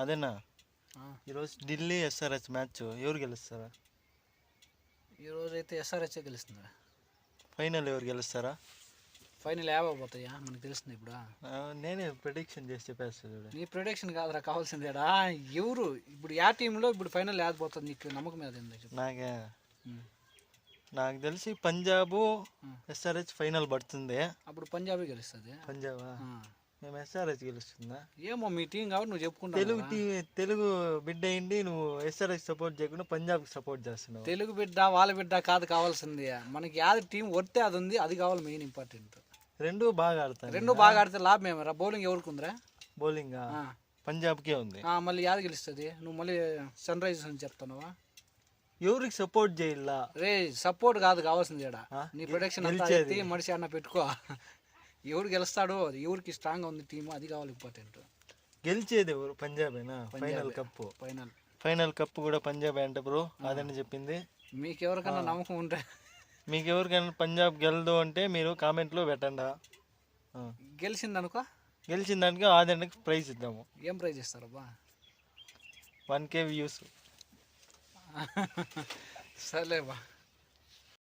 అదేనా ఈరోజు Delhi SRH match ఎవరు గెలుస్తారా? ఈరోజు అయితే ఎస్ఆర్హెచ్ గెలుస్తుందా? ఫైనల్ ఎవరు గెలుస్తారా? ఫైనల్ యావబోతాయా మనకు తెలుస్తుంది ఇప్పుడు. నేనే ప్రిడిక్షన్ చేసి చెప్పేస్తా చూడు. నీ ప్రిడిక్షన్ కాదురా కావాల్సిందేడా. ఎవరు ఇప్పుడు యా టీంలో ఇప్పుడు ఫైనల్ యాదపోతుంది నీకు నమ్మకం మీద? నాకు తెలిసి పంజాబ్ ఎస్ఆర్హెచ్ ఫైనల్ పడుతుంది. అప్పుడు పంజాబే గెలుస్తుంది. పంజాబా? మేము ఎస్ఆర్హెచ్ గెలుస్తుందా ఏమో మీ టీం కాబట్టి నువ్వు చెప్పుకుంటావు. తెలుగు బిడ్డ అయింది నువ్వు ఎస్ఆర్హెచ్ సపోర్ట్ చేయకుండా పంజాబ్కి సపోర్ట్ చేస్తున్నావు. తెలుగు బిడ్డ వాళ్ళ బిడ్డ కాదు కావాల్సింది, మనకి యాది టీం వర్తే అది ఉంది, అది కావాలి మెయిన్ ఇంపార్టెంట్. రెండు బాగా ఆడతారు. రెండు బాగా ఆడితే లాభం ఏమరా? బౌలింగ్ ఎవరికి ఉందిరా? బౌలింగ్ పంజాబ్కే ఉంది. మళ్ళీ యాది గెలుస్తుంది? నువ్వు మళ్ళీ సన్ రైజర్స్ అని చెప్తున్నావా? ఎవరికి సపోర్ట్ చేయాలా రే? సపోర్ట్ కాదు కావాల్సింది ఇక్కడ. నీ ప్రొడక్షన్ మనిషి అన్న పెట్టుకో. ఎవరు గెలుస్తాడో, ఎవరికి స్ట్రాంగ్ ఉంది టీము, అది కావాలి ఇంపార్టెంట్. గెలిచేది ఎవరు? పంజాబేనా? ఫైనల్ కప్పు కూడా పంజాబ్ అంటే బ్రో అదని చెప్పింది. మీకు ఎవరికన్నా నమ్మకం ఉంటే, మీకు ఎవరికైనా పంజాబ్ గెలదు అంటే మీరు కామెంట్లో పెట్టండి. గెలిచిందనుకో, గెలిచిందానికి ఆదానికి ప్రైజ్ ఇద్దాము. ఏం ప్రైజ్ ఇస్తారబ్బా? 1K views. సర్లేబా.